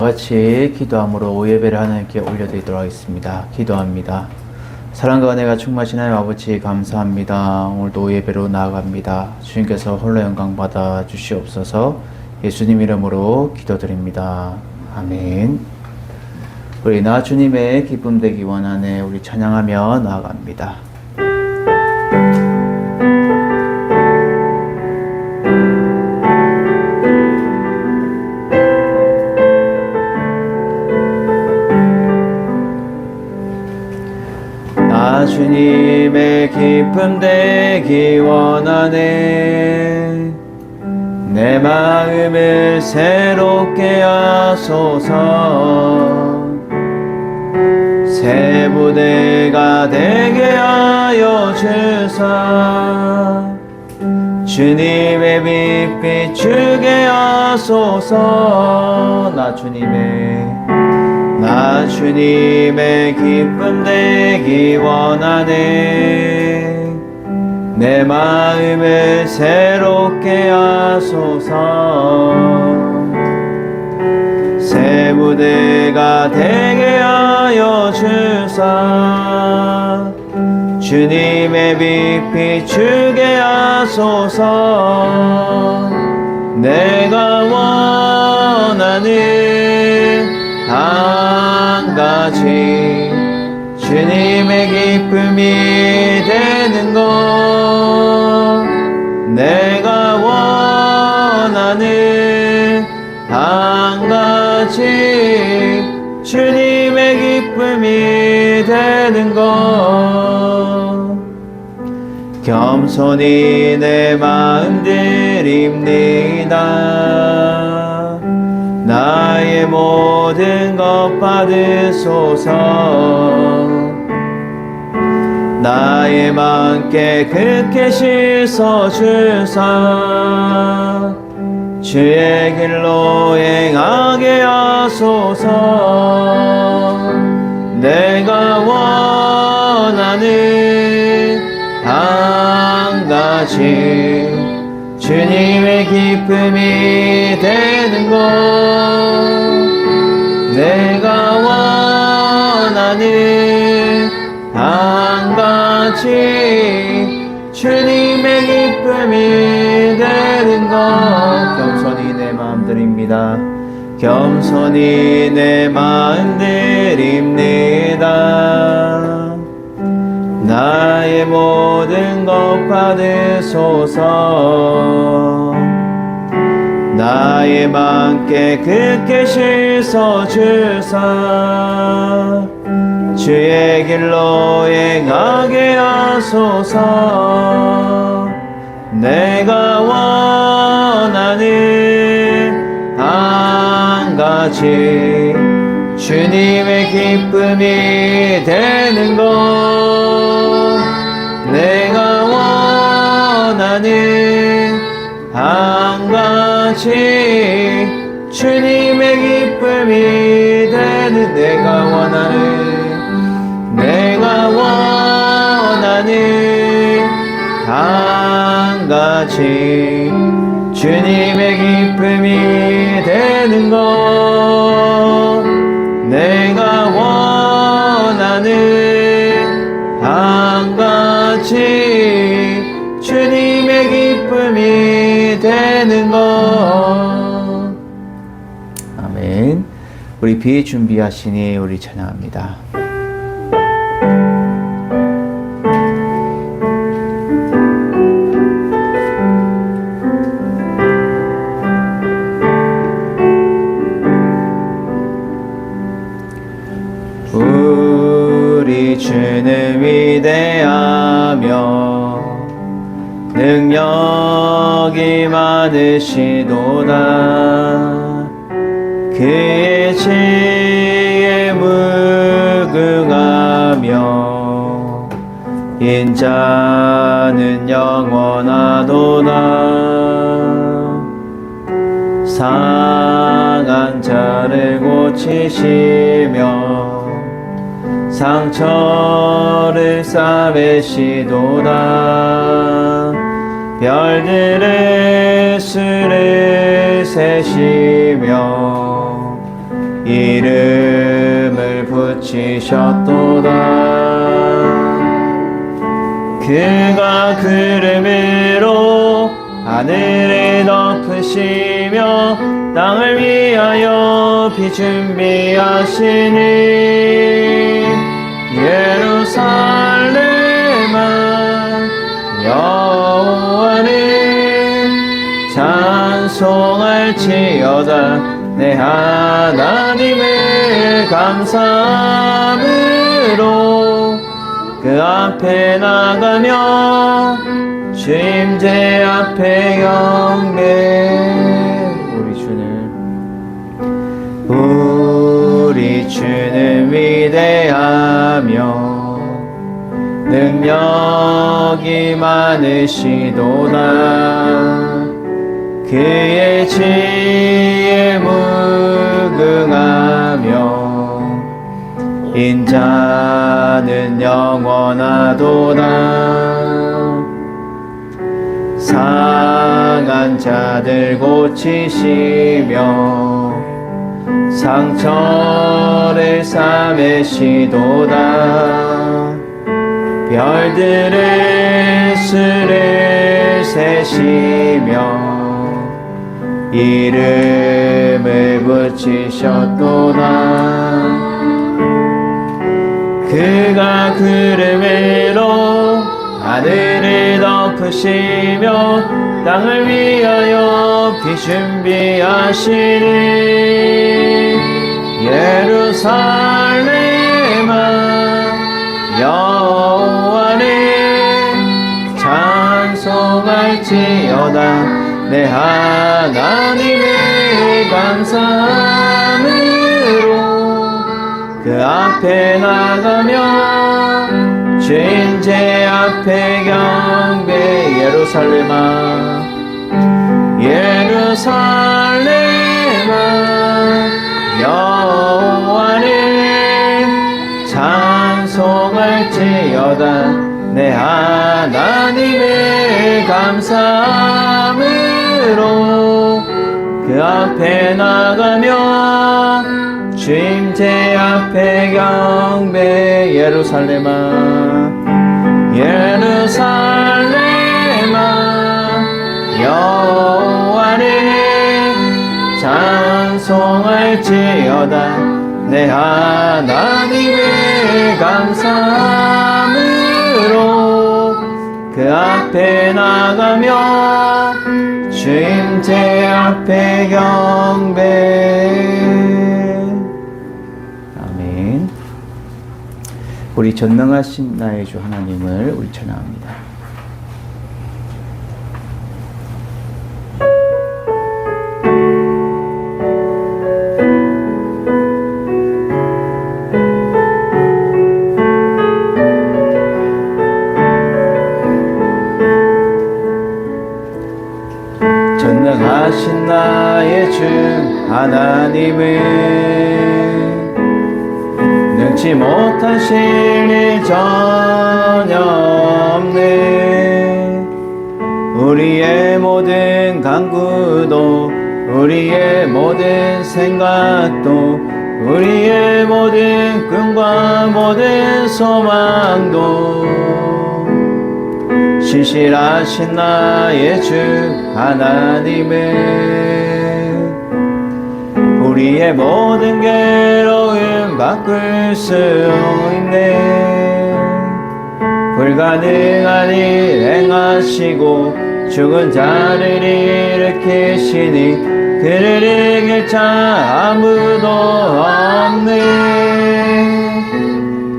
같이 기도함으로 오예배를 하나님께 올려드리도록 하겠습니다. 기도합니다. 사랑과 은혜가 충만하신 하나님 아버지 감사합니다. 오늘도 오예배로 나아갑니다. 주님께서 홀로 영광 받아 주시옵소서. 예수님 이름으로 기도드립니다. 아멘. 우리 나 주님의 기쁨 되기 원하네. 우리 찬양하며 나아갑니다. 나 주님의 기쁨 되기 원하네. 내 마음을 새롭게 하소서. 새 부대가 되게 하여 주사. 주님의 빛 비추게 하소서. 나 주님의 기쁨 되기 원하네. 내 마음을 새롭게 하소서. 새 부대가 되게 하여 주사. 주님의 빛 비추게 하소서. 내가 원하는 한 가지 주님의 기쁨이 되는 것. 내가 원하는 한 가지 주님의 기쁨이 되는 것. 겸손히 내 마음 드립니다. 나의 모든 것 받으소서. 나의 맘 깨끗게 씻어주사. 주의 길로 행하게 하소서. 내가 원하는 한 가지 주님의 기쁨이 되는 것. 내가 원하는 한 가지 주님의 기쁨이 되는 것. 겸손히 내 마음 드립니다. 겸손히 내 마음 드립니다. 나의 모든 것 받으소서. 나의 맘 깨끗게 씻어주사. 주의 길로 행하게 하소서. 내가 원하는 한 가지 주님의 기쁨이 되는 것. 내가 원하는 한 가지 주님의 기쁨이 되는. 내가 원하는 한 가지 주님의 기쁨이 되는 것. 내가 원하는 한 가지 주님의 기쁨이 되는 것. 아멘. 우리 비 준비하시니 우리 찬양합니다. 우리 주는 위대하며 능력이 많으시도다. 그의 지혜에 무궁하며 인자는 영원하도다. 상한 자를 고치시며 상처를 싸매시도다. 별들의 수를 세시며 이름을 붙이셨도다. 그가 구름으로 하늘을 덮으시며 땅을 위하여 비 준비하시니 예루살렘아 여호와를 찬송할지어다. 내 하나님을 감사함으로 그 앞에 나가며 주님 제 앞에 경배. 우리 주는 위대하며 능력이 많으시도다. 그의 지혜 무궁하며 인자는 영원하도다. 상한 자들 고치시며 상처를 싸매시도다. 별들의 수를 세시며 이름을 붙이셨도다. 그가 구름으로 하늘을 덮으시며 땅을 위하여 비 준비하시니 예루살렘아 여호와를 찬송할지어다. 내 하나님을 감사함으로 그 앞에 나가며 주인 제 앞에 경배. 예루살렘아 예루살렘아 여호와를 찬송할지어다. 내 하나님을 감사함으로 그 앞에 나가며 주님 제 앞에 경배. 예루살렘아 예루살렘아 여호와를 찬송할지어다. 내 하나님을 감사함으로 그 앞에 나가며 주님 제 앞에 경배. 아멘. 우리 전능하신 나의 주 하나님을 우리 찬양합니다. 전능하신 나의 주 하나님을 능치 못하실 일 전혀 없네. 우리의 모든 간구도 우리의 모든 생각도 우리의 모든 꿈과 모든 소망도 신실하신 나의 주 하나님은 우리의 모든 괴로움 바꿀 수 있네. 불가능한 일 행하시고 죽은 자를 일으키시니 그를 이길 자 아무도 없네.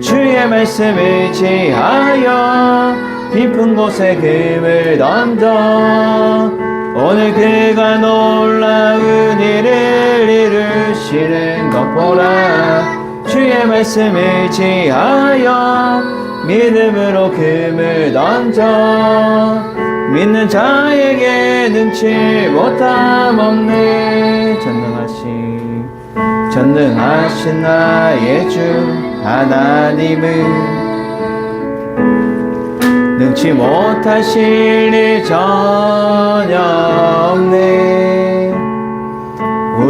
주의 말씀 의지하여 깊은 곳에 금을 던져 오늘 그가 놀라운 일을 이루시는 것 보라. 주의 말씀 의지하여 믿음으로 금을 던져 믿는 자에게 능치 못함 없네. 전능하신 나의 주 하나님은 능치 못하실 일 전혀 없네.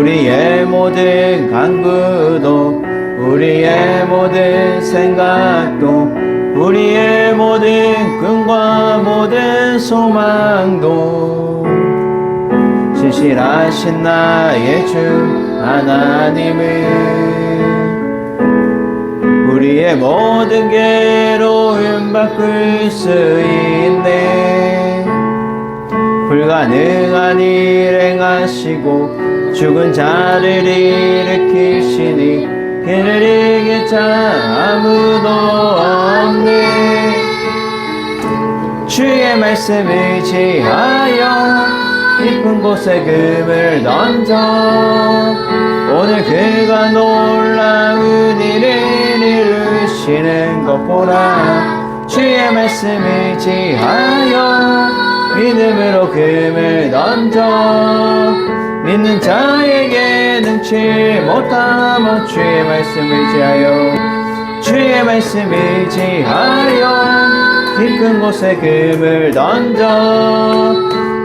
우리의 모든 간구도 우리의 모든 생각도 우리의 모든 꿈과 모든 소망도 신실하신 나의 주 하나님은 우리의 모든 괴로움 바꿀 수 있네. 불가능한 일 행하시고 죽은 자를 일으키시니 그를 이길 자 아무도 없네. 주의 말씀 의지하여 깊은 곳에 금을 던져 오늘 그가 놀라운 일을 이루시는 것 보라. 주의 말씀 의지하여 믿음으로 금을 던져 믿는 자에게 능치 못함. 주의 말씀 의지하여 주의 말씀 의지하여 깊은 곳에 금을 던져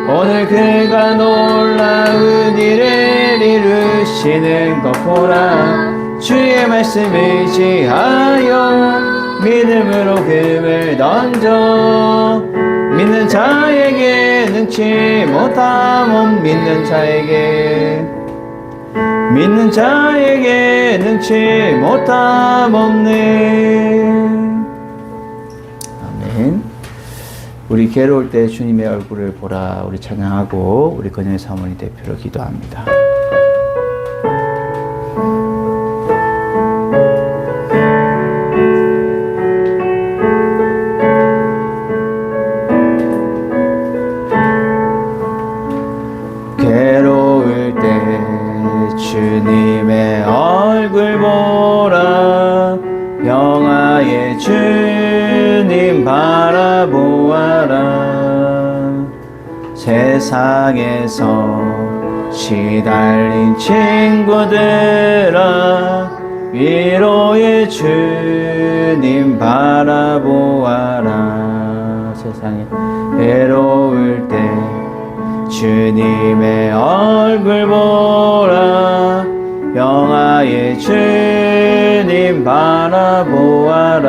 오늘 그가 놀라운 일을 이루시는 것 보라. 주의 말씀 의지하여 믿음으로 금을 던져 믿는 자에게 능치 못함. 믿는 자에게 능치 못함 없네. 아멘. 우리 괴로울 때 주님의 얼굴을 보라 우리 찬양하고 우리 건영의 사모님 대표로 기도합니다. 괴로울 때 주님의 얼굴 보라. 평화의 주님 바라보아라. 세상에서 시달린 친구들아 위로의 주님 바라보아라. 세상에 외로울 때 주님의 얼굴 보라. 영화의 주님 바라보아라.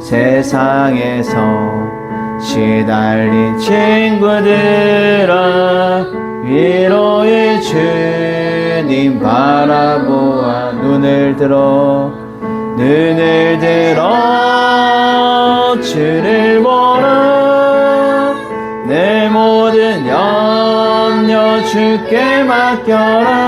세상에서 시달린 친구들아 위로의 주님 바라보아. 눈을 들어 주를 보라. 내 모든 염려 주께 맡겨라.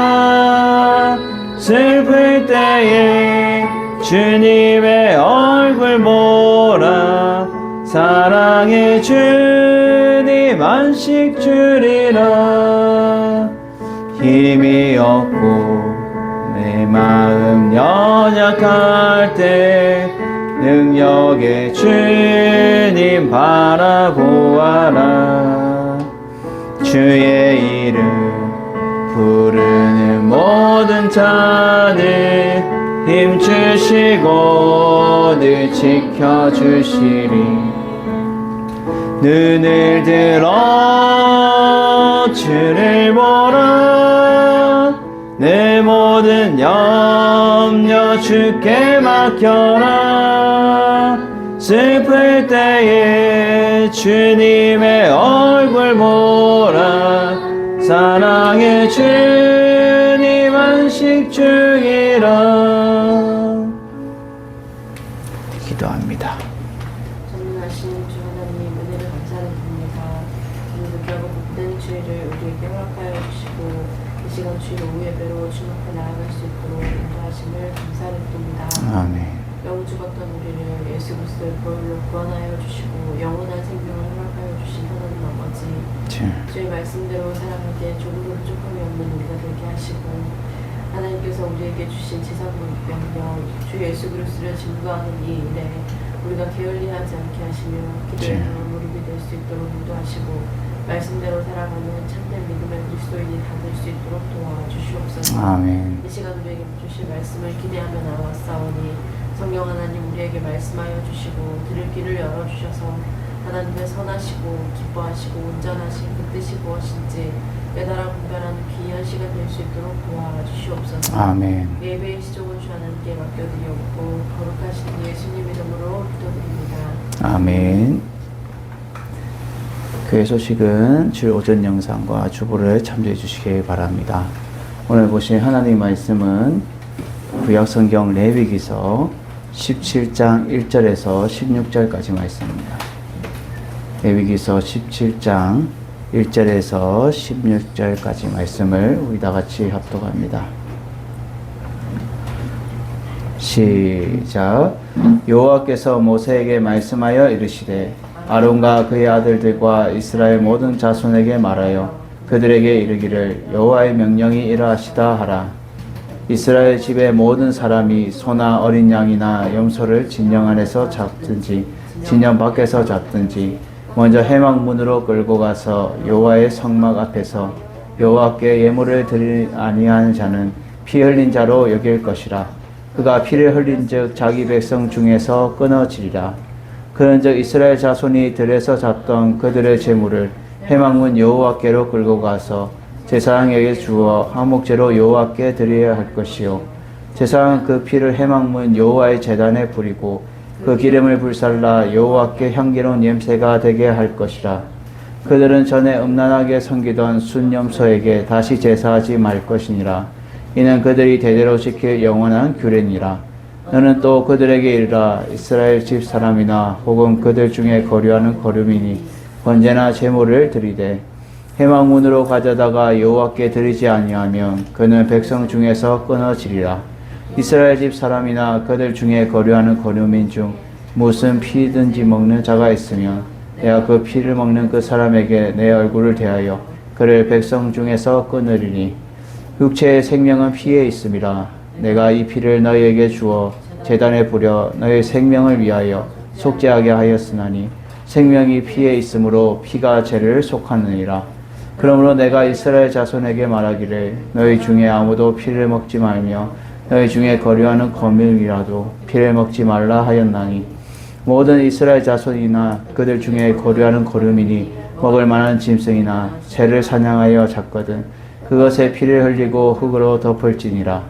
슬플 때에 주님의 얼굴 보라. 사랑의 주님 안식 주리라. 힘이 없고 내 마음 연약할 때 능력의 주님 바라보아라. 주의 이름 부르는 모든 자들 힘주시고 늘 지켜주시리. 눈을 들어 주를 보라. 내 모든 염려 주께 맡겨라. 슬플 때에 주님의 얼굴 보라. 사랑의 주님 안식 중이라. 기도합니다. 전능하신 주 하나님 은혜를 감사드립니다. 오늘도 결국 모든 죄를 우리에게 허락하여 주시고 이 시간 주일 오후 예배로 주님 앞에 나아갈 수 있도록 인도하심을 감사드립니다. 아멘. 영원 죽었던 우리를 예수 그리스도의 보혈로 구원하여 주시고 영원한 생명을 허락하여 주신 하나님 아버지, 주의 말씀대로 살아가기에 조금도 부족함이 없는 우리가 되게 하시고 하나님께서 우리에게 주신 제사국 명령 주 예수 그리스도를 증거하는 이 일에 우리가 게을리하지 않게 하시며 기도의 무릎이 될 수 있도록 인도하시고 말씀대로 살아가는 참된 믿음의 그리스도인이 다 될 수 있도록 도와주시옵소서. 아멘. 이 시간 우리에게 주실 말씀을 기대하며 나아왔사오니 성령 하나님 우리에게 말씀하여 주시고 들을 귀를 열어주셔서 하나님의 선하시고 기뻐하시고 온전하신 그 뜻이 무엇인지 깨달아 분별하는 귀한 시간 될 수 있도록 도와주시옵소서. 아멘. 예배의 시종은 주 하나님께 맡겨드리옵고 거룩하신 예수님 이름으로 기도드립니다. 아멘. 교회 소식은 주 오전 영상과 주보를 참조해 주시기 바랍니다. 오늘 보신 하나님 말씀은 구약성경 레위기서 17장 1절에서 16절까지 말씀입니다. 레위기서 17장 1절에서 16절까지 말씀을 우리 다 같이 합독합니다. 시작. 여호와께서 모세에게 말씀하여 이르시되 아론과 그의 아들들과 이스라엘 모든 자손에게 말하여 그들에게 이르기를 여호와의 명령이 이러하시다 하라. 이스라엘 집의 모든 사람이 소나 어린 양이나 염소를 진영 안에서 잡든지 진영 밖에서 잡든지 먼저 회막문으로 끌고 가서 여호와의 성막 앞에서 여호와께 예물을 드리지 아니하는 자는 피 흘린 자로 여길 것이라. 그가 피를 흘린즉 자기 백성 중에서 끊어지리라. 그런즉 이스라엘 자손이 들에서 잡던 그들의 제물을 회막문 여호와께로 끌고 가서 제사장에게 주어 화목제로 여호와께 드려야 할 것이요 제사장은 그 피를 회막문 여호와의 제단에 뿌리고 그 기름을 불살라 여호와께 향기로운 냄새가 되게 할 것이라. 그들은 전에 음란하게 섬기던 순염소에게 다시 제사하지 말 것이니라. 이는 그들이 대대로 지킬 영원한 규례니라. 너는 또 그들에게 이르라. 이스라엘 집 사람이나 혹은 그들 중에 거류하는 거류민이 언제나 제물을 드리되 회막문으로 가져다가 여호와께 드리지 아니하면 그는 백성 중에서 끊어지리라. 이스라엘 집 사람이나 그들 중에 거류하는 거류민 중 무슨 피든지 먹는 자가 있으면 내가 그 피를 먹는 그 사람에게 내 얼굴을 대하여 그를 백성 중에서 끊으리니 육체의 생명은 피에 있음이라. 내가 이 피를 너희에게 주어 제단에 뿌려 너희 생명을 위하여 속죄하게 하였으나니 생명이 피에 있으므로 피가 죄를 속하느니라. 그러므로 내가 이스라엘 자손에게 말하기를 너희 중에 아무도 피를 먹지 말며 너희 중에 거류하는 거민이라도 피를 먹지 말라 하였나니 모든 이스라엘 자손이나 그들 중에 거류하는 거류민이 먹을 만한 짐승이나 새를 사냥하여 잡거든 그것에 피를 흘리고 흙으로 덮을지니라.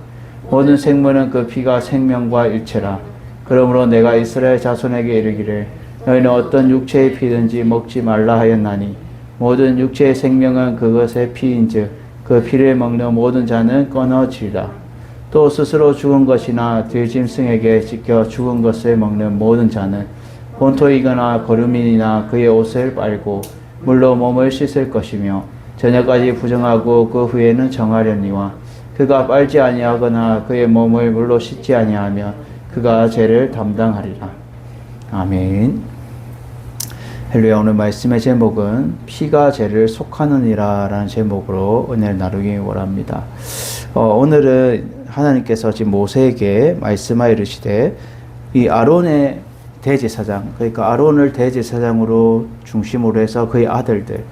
모든 생물은 그 피가 생명과 일체라. 그러므로 내가 이스라엘 자손에게 이르기를 너희는 어떤 육체의 피든지 먹지 말라 하였나니 모든 육체의 생명은 그것의 피인즉 그 피를 먹는 모든 자는 끊어지리라. 또 스스로 죽은 것이나 들짐승에게 찢겨 죽은 것을 먹는 모든 자는 본토이거나 거류민이나 그의 옷을 빨고 물로 몸을 씻을 것이며 저녁까지 부정하고 그 후에는 정하려니와 그가 빨지 아니하거나 그의 몸을 물로 씻지 아니하면 그가 죄를 담당하리라. 아멘. 할렐루야. 오늘 말씀의 제목은 피가 죄를 속하느니라 라는 제목으로 은혜를 나누기 원합니다. 오늘은 하나님께서 지금 모세에게 말씀하여 이르시되 이 아론의 대제사장, 그러니까 아론을 대제사장으로 중심으로 해서 그의 아들들,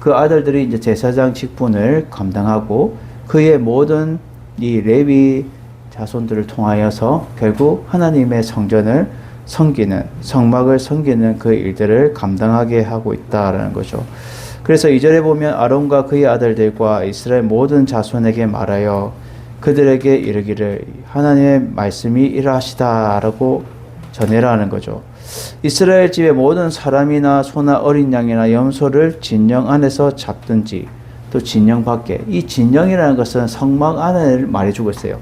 그 아들들이 이제 제사장 직분을 감당하고 그의 모든 이 레위 자손들을 통하여서 결국 하나님의 성전을 섬기는, 성막을 섬기는 그 일들을 감당하게 하고 있다라는 거죠. 그래서 2절에 보면 아론과 그의 아들들과 이스라엘 모든 자손에게 말하여 그들에게 이르기를 하나님의 말씀이 이러하시다라고 전해라는 거죠. 이스라엘 집의 모든 사람이나 소나 어린 양이나 염소를 진영 안에서 잡든지 또 진영 밖에, 이 진영이라는 것은 성막 안을 말해주고 있어요.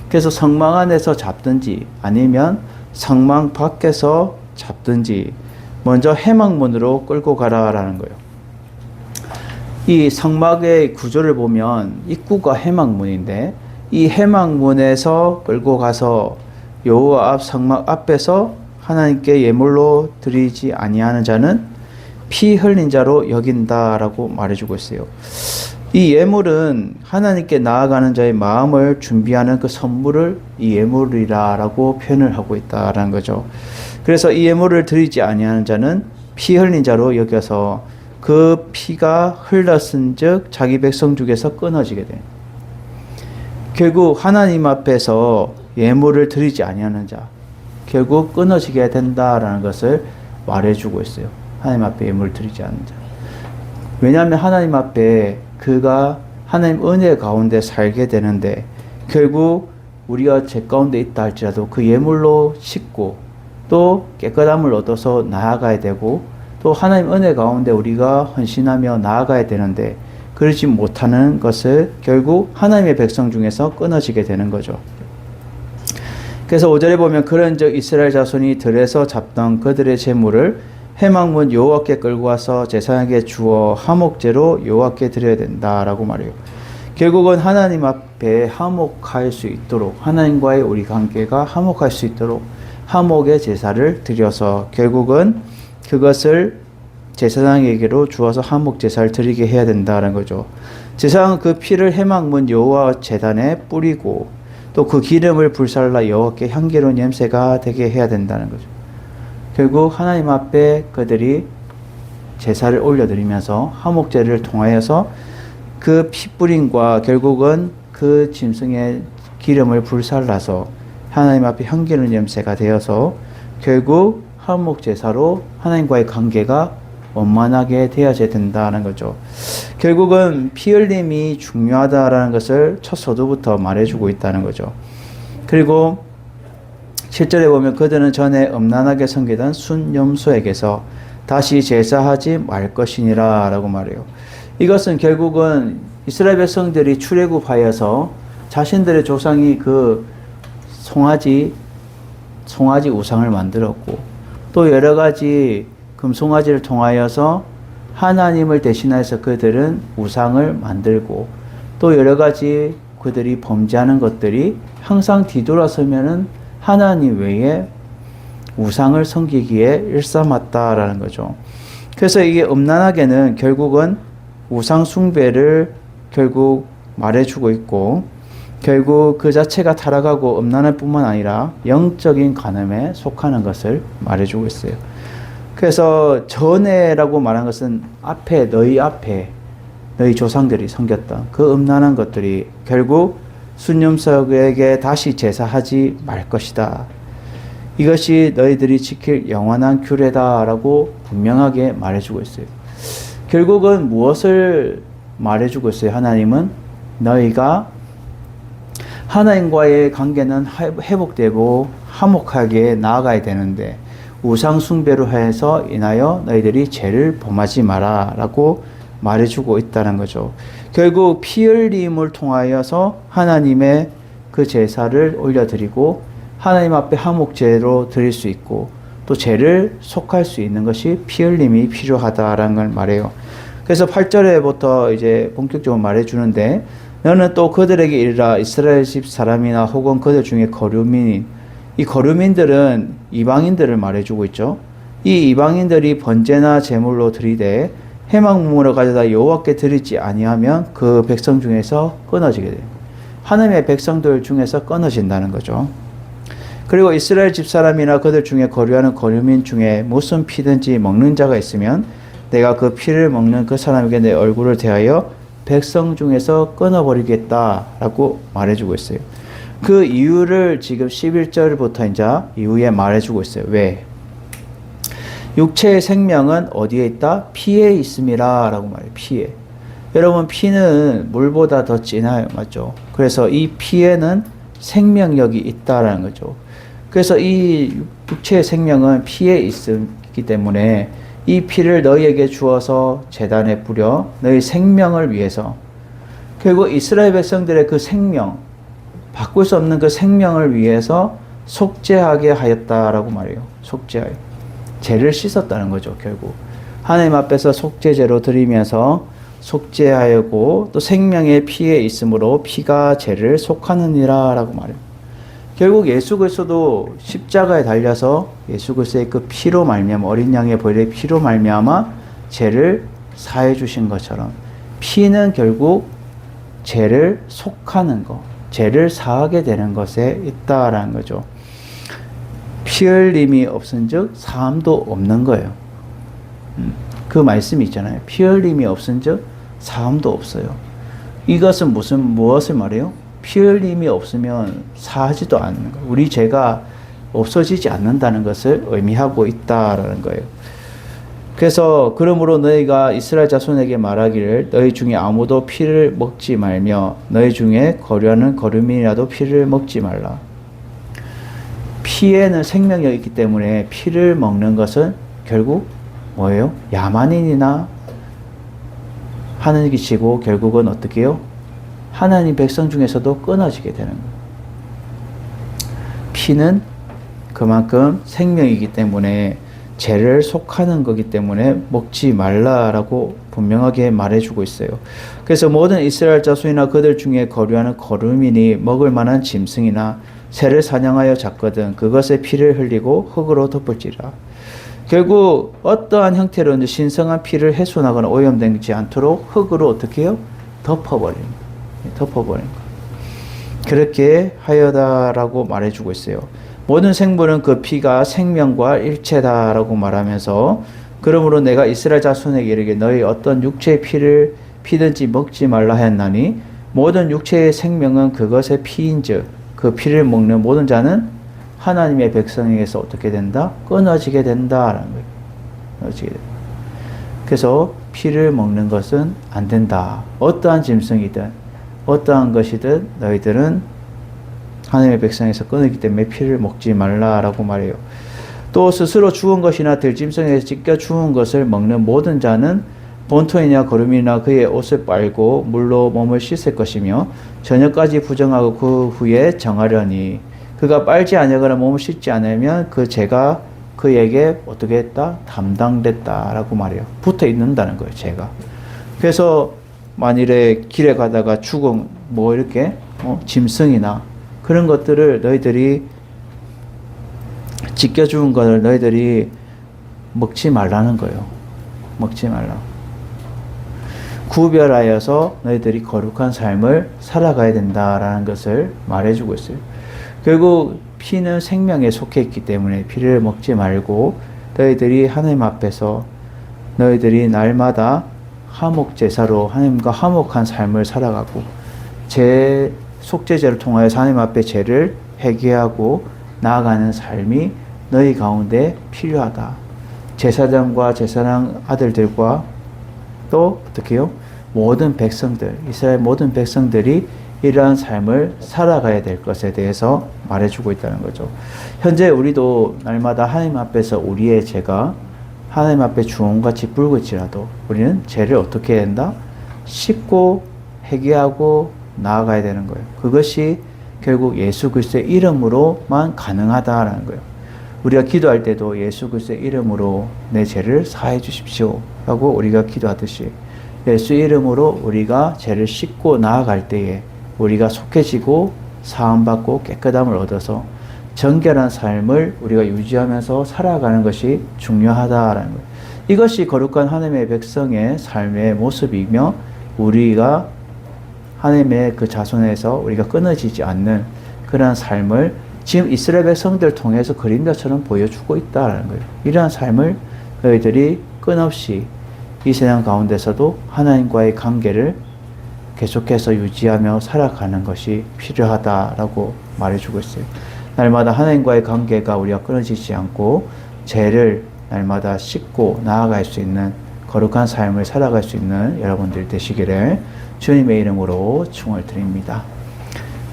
그래서 성막 안에서 잡든지 아니면 성막 밖에서 잡든지 먼저 회막문으로 끌고 가라라는 거예요. 이 성막의 구조를 보면 입구가 회막문인데 이 회막문에서 끌고 가서 여호와 앞 성막 앞에서 하나님께 예물로 드리지 아니하는 자는 피 흘린 자로 여긴다라고 말해주고 있어요. 이 예물은 하나님께 나아가는 자의 마음을 준비하는 그 선물을 이 예물이라고 표현을 하고 있다라는 거죠. 그래서 이 예물을 드리지 아니하는 자는 피 흘린 자로 여겨서 그 피가 흘렀은즉 자기 백성 중에서 끊어지게 돼. 결국 하나님 앞에서 예물을 드리지 아니하는 자, 결국 끊어지게 된다라는 것을 말해주고 있어요. 하나님 앞에 예물을 드리지 않는 자. 왜냐하면 하나님 앞에 그가 하나님 은혜 가운데 살게 되는데 결국 우리가 죄 가운데 있다 할지라도 그 예물로 씻고 또 깨끗함을 얻어서 나아가야 되고 또 하나님 은혜 가운데 우리가 헌신하며 나아가야 되는데 그러지 못하는 것을 결국 하나님의 백성 중에서 끊어지게 되는 거죠. 그래서 5절에 보면 그런즉 이스라엘 자손이 들에서 잡던 그들의 제물을 회막문 여호와께 끌고 와서 제사장에게 주어 화목제로 여호와께 드려야 된다라고 말해요. 결국은 하나님 앞에 화목할 수 있도록 하나님과의 우리 관계가 화목할 수 있도록 화목의 제사를 드려서 결국은 그것을 제사장에게로 주어서 화목 제사를 드리게 해야 된다는 거죠. 제사장은 그 피를 회막문 여호와 제단에 뿌리고 또 그 기름을 불살라 여호와께 향기로운 냄새가 되게 해야 된다는 거죠. 결국 하나님 앞에 그들이 제사를 올려드리면서 화목제를 통하여서 그 피뿌림과 결국은 그 짐승의 기름을 불살라서 하나님 앞에 향기로운 냄새가 되어서 결국 화목제사로 하나님과의 관계가 원만하게 되어야 된다는 거죠. 결국은 피 흘림이 중요하다라는 것을 첫 서두부터 말해주고 있다는 거죠. 그리고 7절에 보면 그들은 전에 음란하게 섬기던 순염소에게서 다시 제사하지 말 것이니라 라고 말해요. 이것은 결국은 이스라엘 백성들이 출애굽하여서 자신들의 조상이 그 송아지 우상을 만들었고 또 여러 가지 금송아지를 통하여서 하나님을 대신해서 그들은 우상을 만들고 또 여러 가지 그들이 범죄하는 것들이 항상 뒤돌아서면은 하나님 외에 우상을 섬기기에 일삼았다라는 거죠. 그래서 이게 음란하게는 결국은 우상 숭배를 결국 말해주고 있고 결국 그 자체가 타락하고 음란할 뿐만 아니라 영적인 간음에 속하는 것을 말해주고 있어요. 그래서 전에라고 말한 것은 앞에 너희 조상들이 섬겼던 그 음란한 것들이 결국 순념석에게 다시 제사하지 말 것이다. 이것이 너희들이 지킬 영원한 규례다라고 분명하게 말해주고 있어요. 결국은 무엇을 말해주고 있어요? 하나님은 너희가 하나님과의 관계는 회복되고 화목하게 나아가야 되는데 우상 숭배로 해서 인하여 너희들이 죄를 범하지 마라 라고 말해주고 있다는 거죠. 결국 피 흘림을 통하여서 하나님의 그 제사를 올려드리고 하나님 앞에 화목제로 드릴 수 있고 또 죄를 속할 수 있는 것이 피 흘림이 필요하다라는 걸 말해요. 그래서 8절에부터 이제 본격적으로 말해주는데 너는 또 그들에게 이르라 이스라엘 집 사람이나 혹은 그들 중에 거류민인 이 거류민들은 이방인들을 말해주고 있죠. 이 이방인들이 번제나 제물로 드리되 회막문으로 가져다 여호와께 드리지 아니하면 그 백성 중에서 끊어지게 돼요. 하나님의 백성들 중에서 끊어진다는 거죠. 그리고 이스라엘 집사람이나 그들 중에 거류하는 거류민 중에 무슨 피든지 먹는 자가 있으면 내가 그 피를 먹는 그 사람에게 내 얼굴을 대하여 백성 중에서 끊어버리겠다라고 말해주고 있어요. 그 이유를 지금 11절부터 이제 이후에 말해주고 있어요. 왜? 육체의 생명은 어디에 있다? 피에 있음이라 라고 말해요. 피에. 여러분 피는 물보다 더 진해요. 맞죠? 그래서 이 피에는 생명력이 있다라는 거죠. 그래서 이 육체의 생명은 피에 있기 때문에 이 피를 너희에게 주어서 제단에 뿌려 너희 생명을 위해서 결국 이스라엘 백성들의 그 생명 바꿀 수 없는 그 생명을 위해서 속죄하게 하였다라고 말해요. 속죄하여. 죄를 씻었다는 거죠. 결국 하나님 앞에서 속죄제로 드리면서 속죄하였고 또 생명의 피에 있으므로 피가 죄를 속하느니라 라고 말해요. 결국 예수 그리스도도 십자가에 달려서 예수 그리스도의 그 피로 말미암아 어린 양의 보혈의 피로 말미암아 죄를 사해 주신 것처럼 피는 결국 죄를 속하는 것, 죄를 사하게 되는 것에 있다라는 거죠. 피 흘림이 없은즉 사함도 없는 거예요. 그 말씀이 있잖아요. 피 흘림이 없은즉 사함도 없어요. 이것은 무엇을 말해요? 피 흘림이 없으면 사하지도 않는 거예요. 우리 죄가 없어지지 않는다는 것을 의미하고 있다라는 거예요. 그래서 그러므로 너희가 이스라엘 자손에게 말하기를 너희 중에 아무도 피를 먹지 말며 너희 중에 거류하는 거류민이라도 피를 먹지 말라. 피에는 생명력이 있기 때문에 피를 먹는 것은 결국 뭐예요? 야만인이나 하는 것이고 결국은 어떻게 해요? 하나님 백성 중에서도 끊어지게 되는 거예요. 피는 그만큼 생명이기 때문에 죄를 속하는 거기 때문에 먹지 말라라고 분명하게 말해주고 있어요. 그래서 모든 이스라엘 자손이나 그들 중에 거류하는 거류민이 먹을 만한 짐승이나 새를 사냥하여 잡거든 그것의 피를 흘리고 흙으로 덮을지라. 결국 어떠한 형태로든지 신성한 피를 훼손하거나 오염되지 않도록 흙으로 어떻게 해요? 덮어버리는 거예요. 그렇게 하여다라고 말해주고 있어요. 모든 생물은 그 피가 생명과 일체다라고 말하면서 그러므로 내가 이스라엘 자손에게 이르게 너희 어떤 육체의 피를 피든지 먹지 말라 하였나니 모든 육체의 생명은 그것의 피인즉 그 피를 먹는 모든 자는 하나님의 백성에게서 어떻게 된다? 끊어지게 된다라는 거예요. 끊어지게 된다. 그래서 피를 먹는 것은 안 된다. 어떠한 짐승이든 어떠한 것이든 너희들은 하나님의 백성에서 끊었기 때문에 피를 먹지 말라라고 말해요. 또 스스로 죽은 것이나 들짐승에서 찢겨 죽은 것을 먹는 모든 자는 본토이나 거름이나 그의 옷을 빨고 물로 몸을 씻을 것이며 저녁까지 부정하고 그 후에 정하려니 그가 빨지 아니하거나 몸을 씻지 않으면 그 죄가 그에게 어떻게 했다? 담당됐다라고 말해요. 붙어 있는다는 거예요, 죄가. 그래서 만일에 길에 가다가 죽은 뭐 이렇게 짐승이나 그런 것들을 너희들이 찢겨 죽은 것을 너희들이 먹지 말라는 거예요. 먹지 말라. 구별하여서 너희들이 거룩한 삶을 살아가야 된다라는 것을 말해주고 있어요. 결국 피는 생명에 속해 있기 때문에 피를 먹지 말고 너희들이 하나님 앞에서 너희들이 날마다 화목 제사로 하나님과 화목한 삶을 살아가고 제 속죄제를 통하여 하나님 앞에 죄를 회개하고 나아가는 삶이 너희 가운데 필요하다. 제사장과 제사장 아들들과 또 어떻게 해요? 모든 백성들, 이스라엘 모든 백성들이 이러한 삶을 살아가야 될 것에 대해서 말해주고 있다는 거죠. 현재 우리도 날마다 하나님 앞에서 우리의 죄가 하나님 앞에 주홍같이 붉을지라도 우리는 죄를 어떻게 해야 된다? 씻고 회개하고 나아가야 되는 거예요. 그것이 결국 예수 그리스도의 이름으로만 가능하다라는 거예요. 우리가 기도할 때도 예수 그리스도의 이름으로 내 죄를 사해 주십시오 라고 우리가 기도하듯이 예수 이름으로 우리가 죄를 씻고 나아갈 때에 우리가 속해지고 사함받고 깨끗함을 얻어서 정결한 삶을 우리가 유지하면서 살아가는 것이 중요하다라는 거예요. 이것이 거룩한 하나님의 백성의 삶의 모습이며 우리가 하나님의 그 자손에서 우리가 끊어지지 않는 그러한 삶을 지금 이스라엘 백성들 통해서 그림자처럼 보여주고 있다라는 거예요. 이러한 삶을 너희들이 끊없이 이 세상 가운데서도 하나님과의 관계를 계속해서 유지하며 살아가는 것이 필요하다라고 말해주고 있어요. 날마다 하나님과의 관계가 우리가 끊어지지 않고 죄를 날마다 씻고 나아갈 수 있는 거룩한 삶을 살아갈 수 있는 여러분들 되시기를 주님의 이름으로 축원을 드립니다.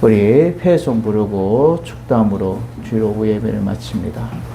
우리 폐송 부르고 축도함으로 주일 오후 예배를 마칩니다.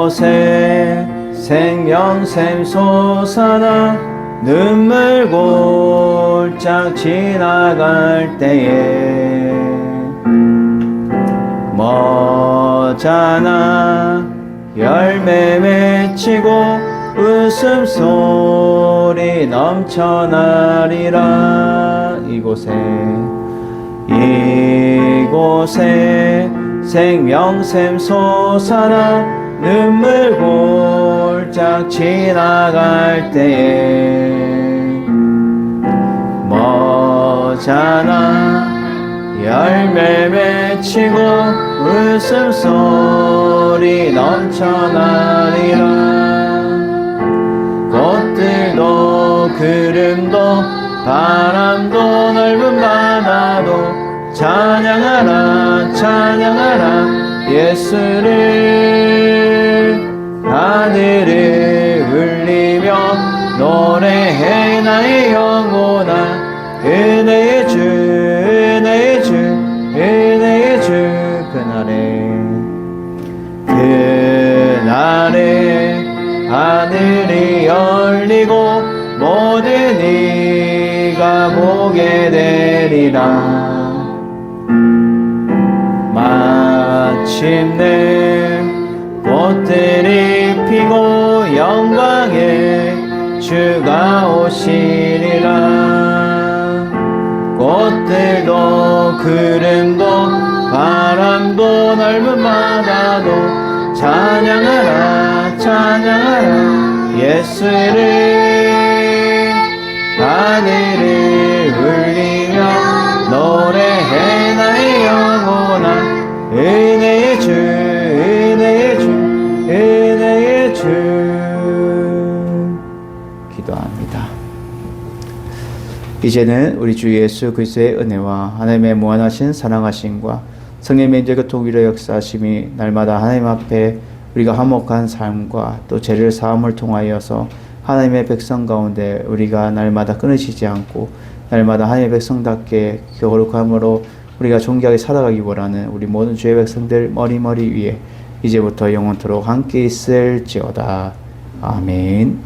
이곳에 생명샘 솟아나 눈물 골짝 지나갈 때에 머잖아 열매 맺히고 웃음소리 넘쳐나리라. 이곳에 생명샘 솟아나 눈물 골짝 지나갈 때에 머잖아 자나 열매 맺히고 웃음소리 넘쳐나리라. 꽃들도 구름도 바람도 넓은 바다도 찬양하라 찬양하라 예수를. 하늘을 울리며 노래해 나의 영혼아 은혜의 주 은혜의 주 은혜의 주. 그날에 하늘이 열리고 모든 이가 보게 되리라. 마침내 꽃들이 피고 영광의 주가 오시리라. 꽃들도 구름도 바람도 넓은 바다도 찬양하라 찬양하라 예수를. 하늘을 울리며 노래해 나의 영혼아 은혜의 주 은혜의 주 은혜의 주. 기도합니다. 이제는 우리 주 예수 그리스도의 은혜와 하나님의 무한하신 사랑하심과 성령의 인재교통 위로 역사하심이 날마다 하나님 앞에 우리가 화목한 삶과 또 죄를 사함을 통하여서 하나님의 백성 가운데 우리가 날마다 끊어지지 않고 날마다 하나님의 백성답게 거룩함으로 우리가 존귀하게 살아가기 원하는 우리 모든 주의 백성들 머리머리 위에 이제부터 영원토록 함께 있을지어다. 아멘.